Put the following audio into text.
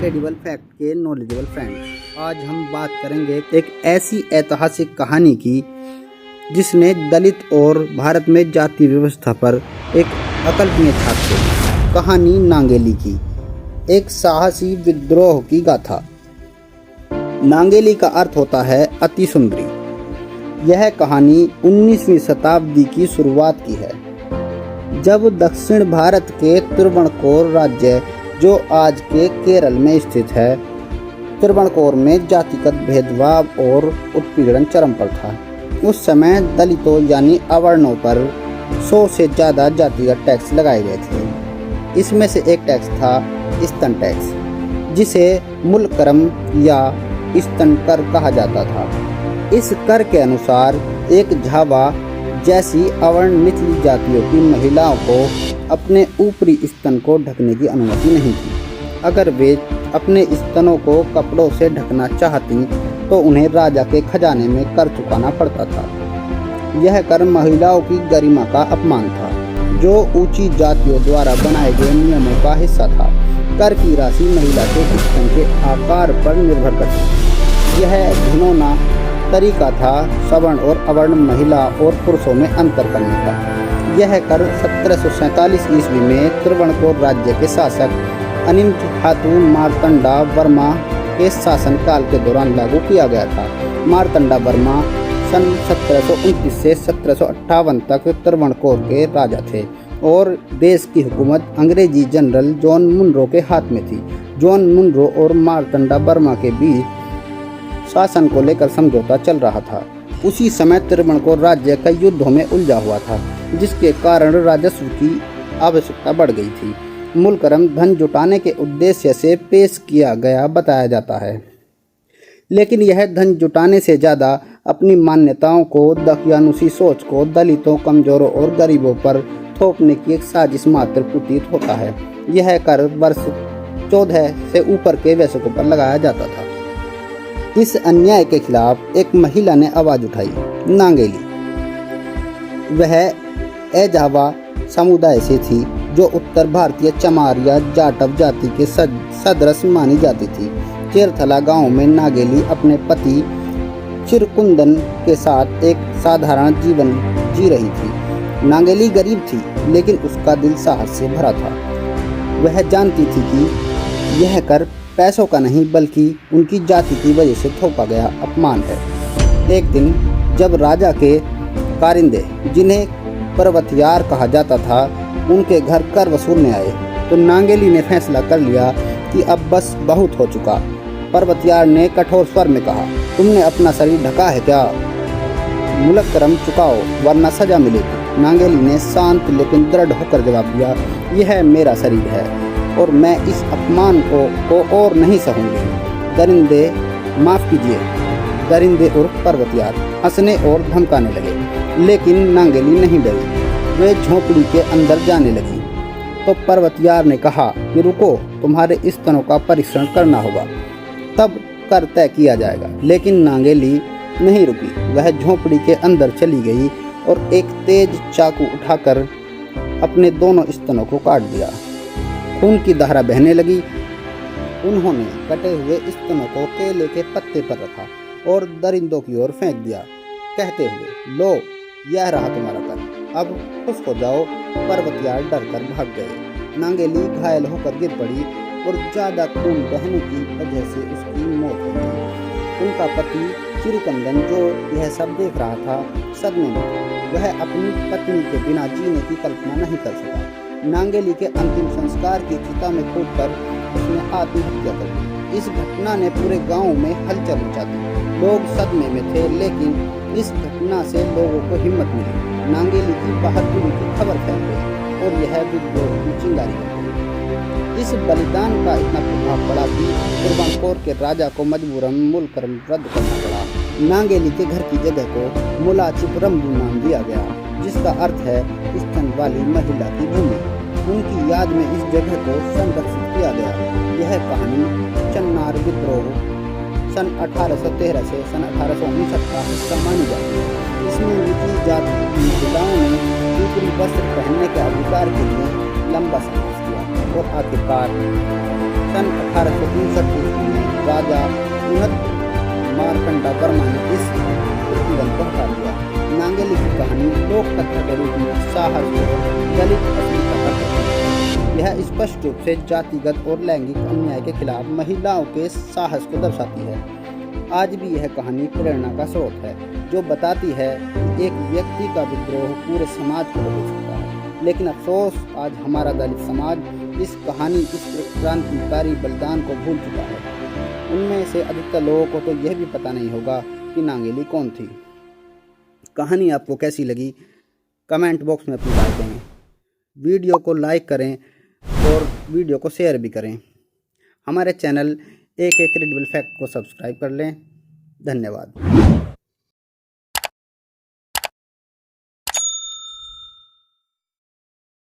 Incredible fact के knowledgeable friends. आज हम बात करेंगे एक ऐसी ऐतिहासिक कहानी की जिसने दलित और भारत में जाति व्यवस्था पर एक अकल्पनीय छाप छोड़ी। कहानी नांगेली की, एक साहसी विद्रोह की गाथा। नांगेली का अर्थ होता है अति सुंदरी। यह कहानी 19वीं शताब्दी की शुरुआत की है, जब दक्षिण भारत के त्रिवणकोर राज्य, जो आज के केरल में स्थित है, त्रिवणकोर में जातिगत भेदभाव और उत्पीड़न चरम पर था। उस समय दलितों यानी अवर्णों पर 100 से ज़्यादा जातिगत टैक्स लगाए गए थे। इसमें से एक टैक्स था स्तन टैक्स, जिसे मूलकरम या स्तन कर कहा जाता था। इस कर के अनुसार एक झावा जैसी अवर्ण निचली जातियों की महिलाओं को अपने ऊपरी स्तन को ढकने की अनुमति नहीं थी। अगर वे अपने स्तनों को कपड़ों से ढकना चाहती तो उन्हें राजा के खजाने में कर चुकाना पड़ता था। यह कर महिलाओं की गरिमा का अपमान था, जो ऊंची जातियों द्वारा बनाए गए नियमों का हिस्सा था। कर की राशि महिला के स्तन के आकार पर निर्भर करती थी। यह घिनौना तरीका था सवर्ण और अवर्ण महिला और पुरुषों में अंतर करने का। यह कर 1747 ईस्वी में त्रिवणकोर राज्य के शासक अनिमहातु मार्तंडा वर्मा के शासनकाल के दौरान लागू किया गया था। मार्तंडा वर्मा सन 1729 से 1758 तक त्रिवणकोर के राजा थे और देश की हुकूमत अंग्रेजी जनरल जॉन मुनरो के हाथ में थी। जॉन मुनरो और मार्तंडा वर्मा के बीच शासन को लेकर समझौता चल रहा था। उसी समय त्रिवणकोर राज्य कई युद्धों में उलझा हुआ था, जिसके कारण राजस्व की आवश्यकता बढ़ गई थी। मूलकरम धन जुटाने के उद्देश्य से पेश किया गया बताया जाता है, लेकिन यह धन जुटाने से ज़्यादा अपनी मान्यताओं को, दकियानुसी सोच को दलितों, कमजोरों और गरीबों पर थोपने की एक साजिश मात्र प्रतीत होता है। यह कर वर्ष 14 से ऊपर के वयस्कों पर लगाया जाता था। इस अन्याय के खिलाफ एक महिला ने आवाज उठाई, नांगेली। वह एजावा समुदाय से थी, जो उत्तर भारतीय चमार या जाटव जाति के सदृश मानी जाती थी। चेरथला गांव में नांगेली अपने पति चिरकुंदन के साथ एक साधारण जीवन जी रही थी। नांगेली गरीब थी, लेकिन उसका दिल साहस से भरा था। वह जानती थी कि यह कर पैसों का नहीं, बल्कि उनकी जाति की वजह से थोपा गया अपमान है। एक दिन जब राजा के कारिंदे, जिन्हें पर्वतियार कहा जाता था, उनके घर कर वसूलने आए, तो नांगेली ने फैसला कर लिया कि अब बस बहुत हो चुका। पर्वतियार ने कठोर स्वर में कहा, तुमने अपना शरीर ढका है क्या? मूलकरम चुकाओ, वरना सजा मिलेगी। नांगेली ने शांत लेकिन दृढ़ होकर जवाब दिया, यह मेरा शरीर है और मैं इस अपमान को और नहीं सहूंगी। दरिंदे माफ कीजिए। दरिंदे और पर्वतियार हंसने और धमकाने लगे, लेकिन नांगेली नहीं डरी। वे झोंपड़ी के अंदर जाने लगी तो पर्वतियार ने कहा कि रुको, तुम्हारे स्तनों का परीक्षण करना होगा, तब कर तय किया जाएगा। लेकिन नांगेली नहीं रुकी। वह झोंपड़ी के अंदर चली गई और एक तेज चाकू उठाकर अपने दोनों स्तनों को काट दिया। खून की धारा बहने लगी। उन्होंने कटे हुए स्तनों को केले के पत्ते पर रखा और दरिंदों की ओर फेंक दिया, कहते हुए, लो, यह रहा तुम्हारा कर, अब खुश हो जाओ। पर्वतियार डर कर भाग गए। नांगेली घायल होकर गिर पड़ी और ज्यादा खून बहने की वजह से उसकी मौत हो गई। उनका पति चिरुकंदन, जो यह सब देख रहा था, सदमे में था। वह अपनी पत्नी के बिना जीने की कल्पना नहीं कर सका। नांगेली के अंतिम संस्कार की चिता में कूदकर उसने आत्महत्या कर दी। इस घटना ने पूरे गांव में हलचल मचा दी। लोग सदमे में थे, लेकिन इस घटना से लोगों को हिम्मत मिली। नांगेली की बहादुरी की खबर फैल गई और यह विद्रोह की चिंगारी बन गई। इस बलिदान का इतना प्रभाव पड़ा कि त्रिवणकोर के राजा को मजबूरन मूलकरम रद्द करना पड़ा। नांगेली के घर की जगह को मुलाचिपुरम नाम दिया गया, जिसका अर्थ है स्तन वाली महिला की भूमि। उनकी याद में इस जगह को संरक्षित किया गया। यह कहानी चन्नार विद्रोह सन 1813 से सन 1859 का हिस्सा मानी जाती है। इसमें निचली जाति की महिलाओं ने ऊपरी वस्त्र पहनने के अधिकार के लिए लंबा संघर्ष किया और आखिरकार सन 1859 ईस्वी में राजा उन्नत मारकंडा वर्मा ने इस प्रतिबंध को हटा दिया। नांगेली की कहानी लोक कथा के रूप में साहस और दलित असली कथा करती है। यह स्पष्ट रूप से जातिगत और लैंगिक अन्याय के खिलाफ महिलाओं के साहस को दर्शाती है। आज भी यह कहानी प्रेरणा का स्रोत है, जो बताती है कि एक व्यक्ति का विद्रोह पूरे समाज को बदल सकता है। लेकिन अफसोस, आज हमारा दलित समाज इस कहानी, इस क्रांतिकारी बलिदान को भूल चुका है। उनमें से अधिकतर लोगों को तो यह भी पता नहीं होगा कि नांगेली कौन थी। कहानी आपको कैसी लगी, कमेंट बॉक्स में अपनी राय दें। वीडियो को लाइक करें और वीडियो को शेयर भी करें। हमारे चैनल एक क्रेडिबल फैक्ट को सब्सक्राइब कर लें। धन्यवाद।